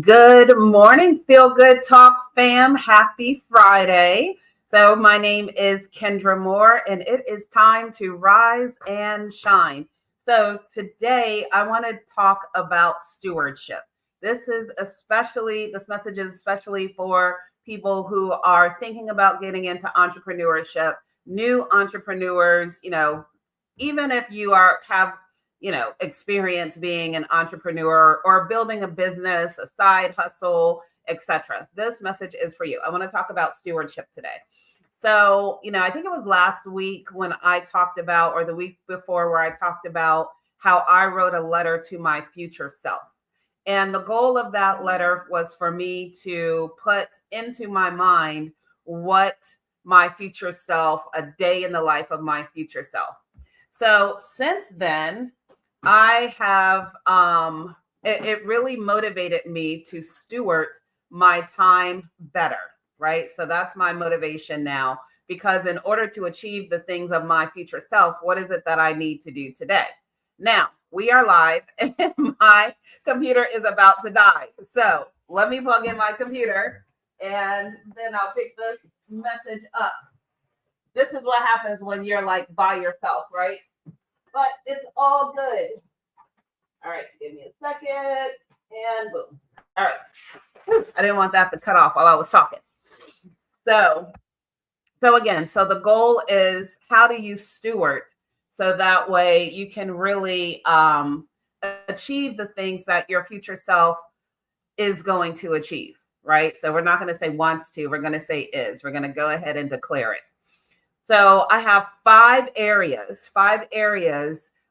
Good morning, Feel Good Talk fam. Happy Friday. So, my name is Kendra Moore, and it is time to rise and shine. So, today I want to talk about stewardship. This message is especially for people who are thinking about getting into entrepreneurship, new entrepreneurs, even if you have experience being an entrepreneur or building a business, a side hustle, etc. This message is for you. I want to talk about stewardship today. So, I think it was last week when I talked about, or the week before, where I talked about how I wrote a letter to my future self. And the goal of that letter was for me to put into my mind what my future self, a day in the life of my future self. So since then, I have it really motivated me to steward my time better, right? So that's my motivation now, because in order to achieve the things of my future self, what is it that I need to do today? Now, we are live and my computer is about to die. So let me plug in my computer and then I'll pick this message up. This is what happens when you're like by yourself, right? But it's all good. All right, give me a second and boom. All right. Whew, I didn't want that to cut off while I was talking. So, so the goal is, how do you steward so that way you can really achieve the things that your future self is going to achieve, right? So we're not going to say wants to, we're going to say is. We're going to go ahead and declare it. So I have five areas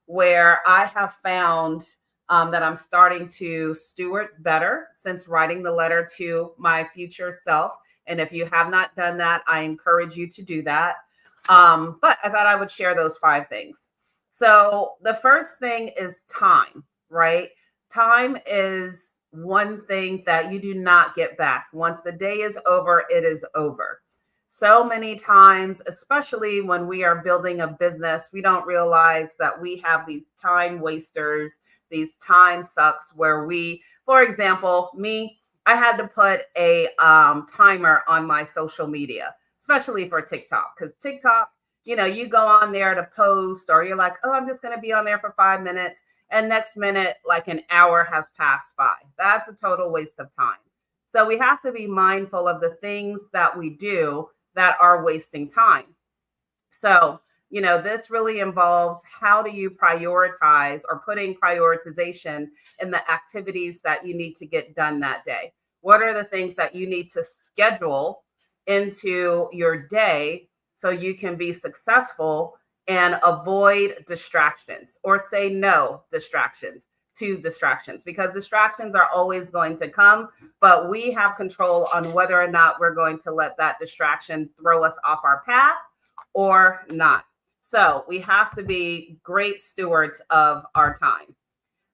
where I have found that I'm starting to steward better since writing the letter to my future self. And if you have not done that, I encourage you to do that. But I thought I would share those five things. So the first thing is time, right? Time is one thing that you do not get back. Once the day is over, it is over. So many times, especially when we are building a business, we don't realize that we have these time wasters, these time sucks where for example, me, I had to put a timer on my social media, especially for TikTok, because TikTok, you go on there to post, or you're like, oh, I'm just going to be on there for 5 minutes. And next minute, like an hour has passed by. That's a total waste of time. So we have to be mindful of the things that we do that are wasting time. So, this really involves, how do you prioritize, or putting prioritization in the activities that you need to get done that day? What are the things that you need to schedule into your day so you can be successful and avoid distractions, or say no to distractions, because distractions are always going to come, but we have control on whether or not we're going to let that distraction throw us off our path or not. So we have to be great stewards of our time.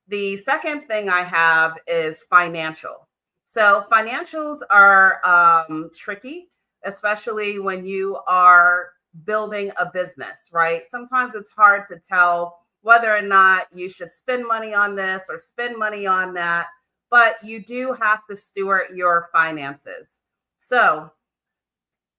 The second thing I have is financial. So financials are tricky, especially when you are building a business, right? Sometimes it's hard to tell whether or not you should spend money on this or spend money on that, but you do have to steward your finances. So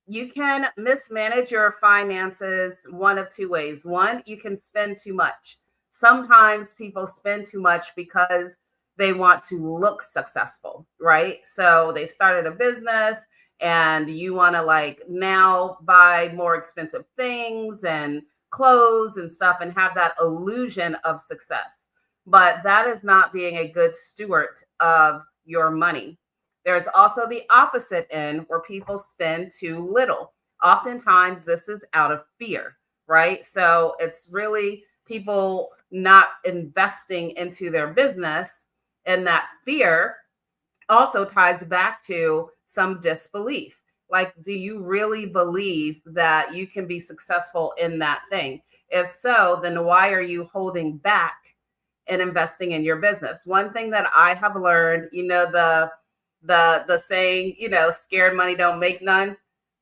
you can mismanage your finances one of two ways. One, you can spend too much. Sometimes people spend too much because they want to look successful, right? So they started a business and you want to now buy more expensive things and clothes and stuff and have that illusion of success. But that is not being a good steward of your money. There's also the opposite end where people spend too little. Oftentimes, this is out of fear, right? So it's really people not investing into their business, and that fear also ties back to some disbelief. Like, do you really believe that you can be successful in that thing? If so, then why are you holding back and investing in your business? One thing that I have learned, the saying, scared money don't make none.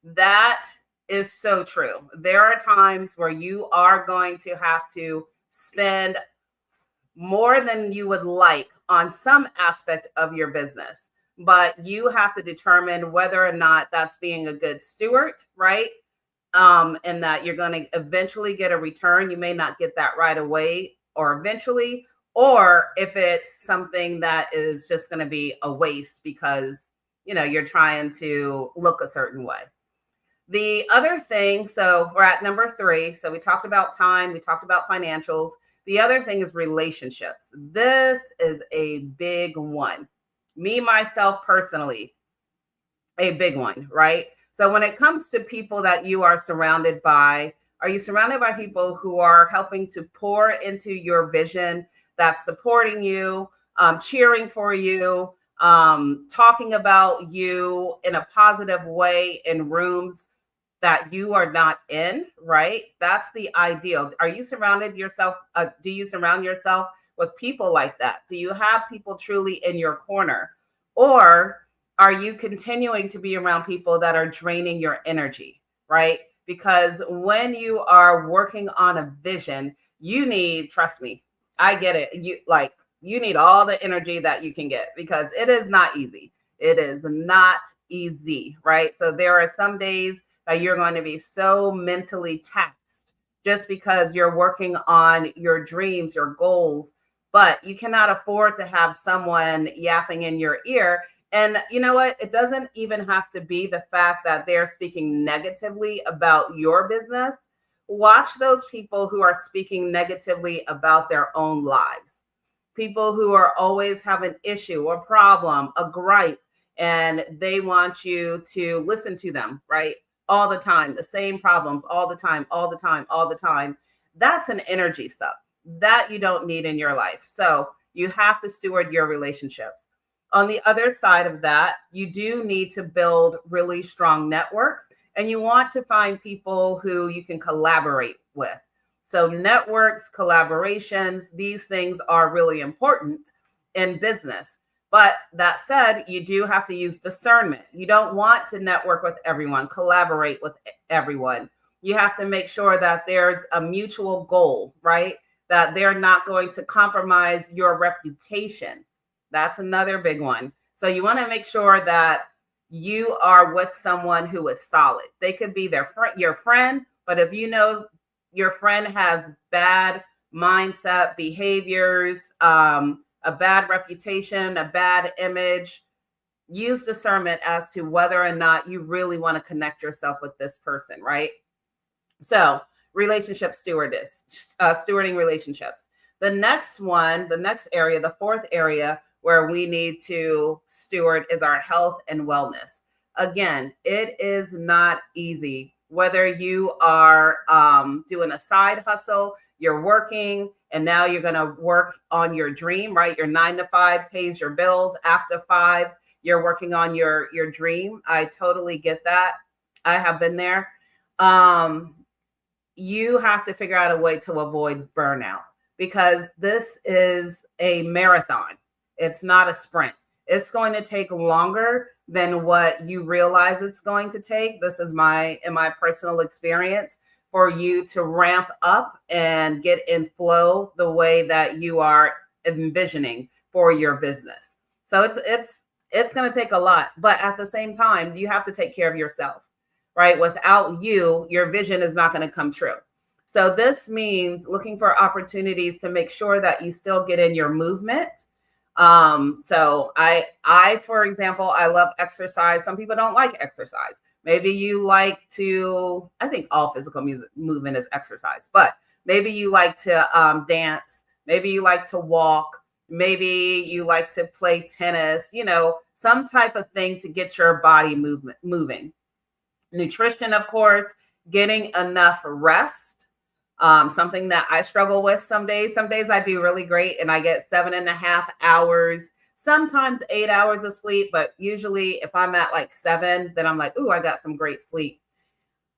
That is so true. There are times where you are going to have to spend more than you would like on some aspect of your business. but you have to determine whether or not that's being a good steward, right? And that you're going to eventually get a return. You may not get that right away or eventually, or if it's something that is just going to be a waste because, you're trying to look a certain way. The other thing, so we're at number 3. So we talked about time, we talked about financials. The other thing is relationships. This is a big one. Me, myself, personally, a big one, right? So when it comes to people that you are surrounded by, are you surrounded by people who are helping to pour into your vision, that's supporting you, cheering for you, talking about you in a positive way in rooms that you are not in, right? That's the ideal. Are you surrounded yourself? Do you surround yourself with people like that? Do you have people truly in your corner? Or are you continuing to be around people that are draining your energy, right? Because when you are working on a vision, you need, trust me, I get it. You need all the energy that you can get because it is not easy. It is not easy, right? So there are some days that you're going to be so mentally taxed just because you're working on your dreams, your goals, but you cannot afford to have someone yapping in your ear. And you know what? It doesn't even have to be the fact that they're speaking negatively about your business. Watch those people who are speaking negatively about their own lives. People who are always have an issue or problem, a gripe, and they want you to listen to them, right? All the time, the same problems all the time, all the time, all the time. That's an energy suck that you don't need in your life. So you have to steward your relationships. On the other side of that, you do need to build really strong networks, and you want to find people who you can collaborate with. So networks, collaborations, these things are really important in business. But that said, you do have to use discernment. You don't want to network with everyone, collaborate with everyone. You have to make sure that there's a mutual goal, right? That they're not going to compromise your reputation. That's another big one. So you want to make sure that you are with someone who is solid. They could be your friend, but if you know your friend has bad mindset, behaviors, a bad reputation, a bad image, use discernment as to whether or not you really want to connect yourself with this person, right? So relationship stewarding relationships. The next one, the next area, the fourth area where we need to steward is our health and wellness. Again, it is not easy. Whether you are doing a side hustle, you're working, and now you're going to work on your dream, right? Your 9 to 5 pays your bills. After 5, you're working on your dream. I totally get that. I have been there. You have to figure out a way to avoid burnout because this is a marathon. It's not a sprint. It's going to take longer than what you realize it's going to take. This is in my personal experience, for you to ramp up and get in flow the way that you are envisioning for your business. So it's going to take a lot, but at the same time, you have to take care of yourself, right? Without you, your vision is not going to come true. So this means looking for opportunities to make sure that you still get in your movement. So I, for example, I love exercise. Some people don't like exercise. Maybe you like to, I think all physical movement is exercise, but maybe you like to dance. Maybe you like to walk. Maybe you like to play tennis, some type of thing to get your body moving. Nutrition, of course, getting enough rest. Something that I struggle with some days. Some days I do really great and I get 7.5 hours, sometimes 8 hours of sleep. But usually if I'm at like 7, then I'm like, ooh, I got some great sleep.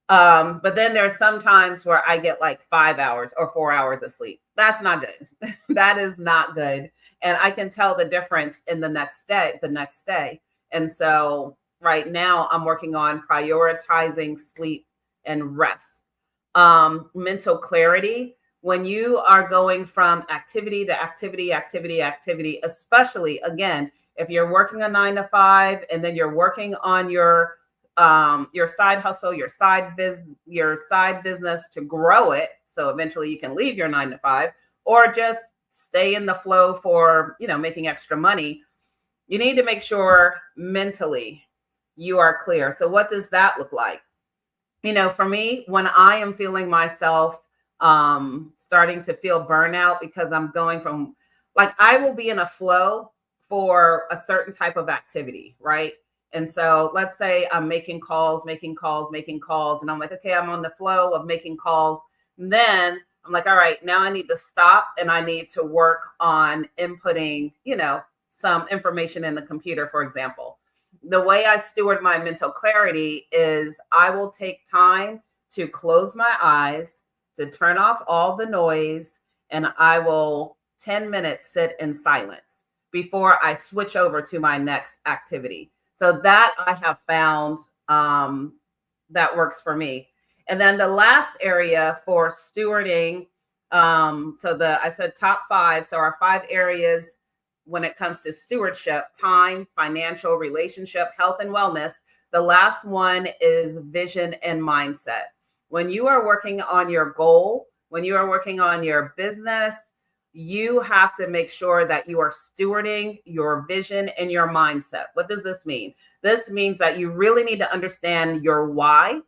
But then there's some times where I get like 5 hours or 4 hours of sleep. That's not good. That is not good. And I can tell the difference in the next day. And so right now I'm working on prioritizing sleep and rest. Mental clarity. When you are going from activity to activity, especially again, If you're working a 9 to 5 and then you're working on your side hustle, your side business to grow it, so eventually you can leave your 9 to 5, or just stay in the flow for, making extra money, you need to make sure mentally you are clear. So what does that look like? For me, when I am feeling myself starting to feel burnout because I'm going from, like, I will be in a flow for a certain type of activity, right? And so let's say I'm making calls, and I'm like, okay, I'm on the flow of making calls. And then I'm like, all right, now I need to stop and I need to work on inputting, some information in the computer, for example. The way I steward my mental clarity is I will take time to close my eyes, to turn off all the noise, and I will 10 minutes sit in silence before I switch over to my next activity. So that I have found that works for me. And then the last area for stewarding, I said top 5. So our 5 areas when it comes to stewardship: time, financial, relationship, health, and wellness. The last one is vision and mindset. When you are working on your goal, when you are working on your business, you have to make sure that you are stewarding your vision and your mindset. What does this mean? This means that you really need to understand your why,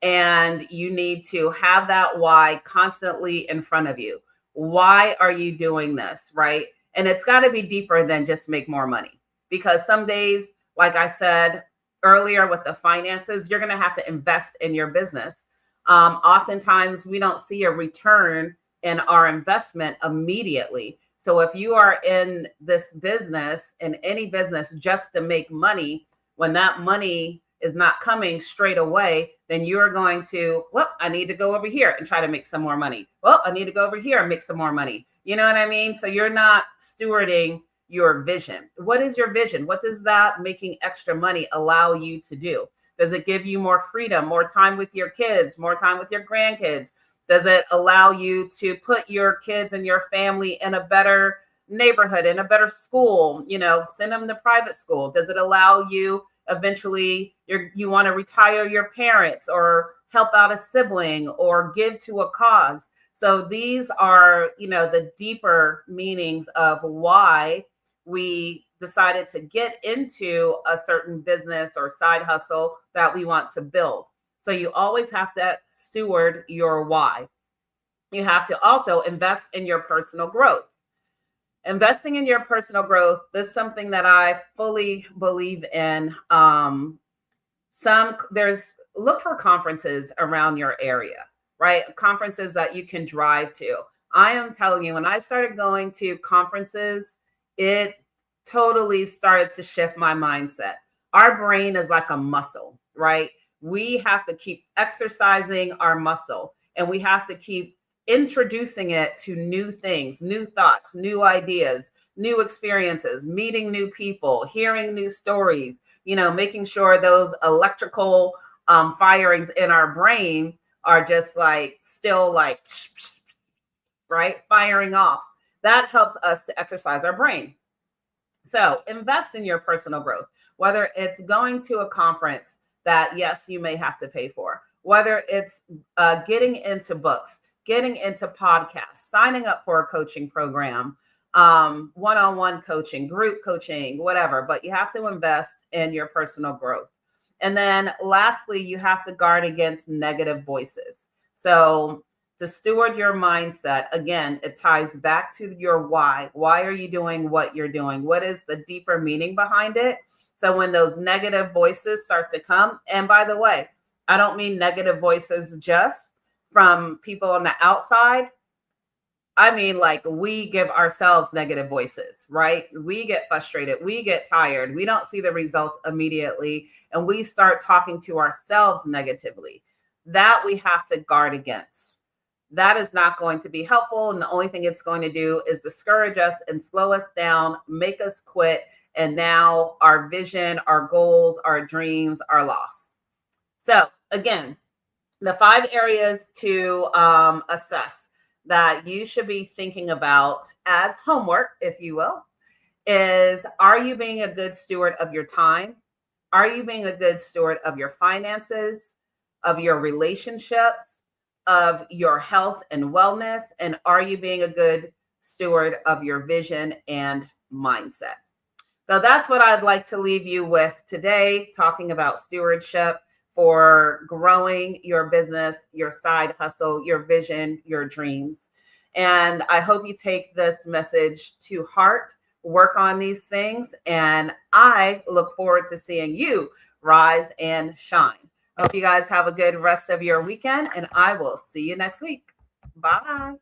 and you need to have that why constantly in front of you. Why are you doing this, right? And it's got to be deeper than just make more money, because some days, like I said earlier with the finances, you're going to have to invest in your business. Oftentimes, we don't see a return in our investment immediately. So if you are in this business, in any business, just to make money, when that money is not coming straight away, then you're going to, well, I need to go over here and try to make some more money. Well, I need to go over here and make some more money. You know what I mean? So you're not stewarding your vision. What is your vision? What does that making extra money allow you to do? Does it give you more freedom, more time with your kids, more time with your grandkids? Does it allow you to put your kids and your family in a better neighborhood, in a better school, send them to private school? Does it allow you eventually, you want to retire your parents or help out a sibling or give to a cause? So these are, the deeper meanings of why we decided to get into a certain business or side hustle that we want to build. So you always have to steward your why. You have to also invest in your personal growth. Investing in your personal growth, this is something that I fully believe in. Look for conferences around your area, right? Conferences that you can drive to. I am telling you, when I started going to conferences, it totally started to shift my mindset. Our brain is like a muscle, right? We have to keep exercising our muscle, and we have to keep introducing it to new things, new thoughts, new ideas, new experiences, meeting new people, hearing new stories, making sure those electrical firings in our brain are just still right, firing off. That helps us to exercise our brain. So invest in your personal growth, whether it's going to a conference that, yes, you may have to pay for, whether it's getting into books, getting into podcasts, signing up for a coaching program, one-on-one coaching, group coaching, whatever, but you have to invest in your personal growth. And then lastly, you have to guard against negative voices. So to steward your mindset, again, it ties back to your why. Why are you doing what you're doing? What is the deeper meaning behind it? So when those negative voices start to come, and by the way, I don't mean negative voices just from people on the outside. I mean, we give ourselves negative voices, right? We get frustrated. We get tired. We don't see the results immediately. And we start talking to ourselves negatively. That we have to guard against. That is not going to be helpful. And the only thing it's going to do is discourage us and slow us down, make us quit. And now our vision, our goals, our dreams are lost. So again, the 5 areas to assess that you should be thinking about as homework, if you will, is, are you being a good steward of your time? Are you being a good steward of your finances, of your relationships, of your health and wellness? And are you being a good steward of your vision and mindset? So that's what I'd like to leave you with today, talking about stewardship for growing your business, your side hustle, your vision, your dreams. And I hope you take this message to heart, work on these things, and I look forward to seeing you rise and shine. Hope you guys have a good rest of your weekend, and I will see you next week. Bye.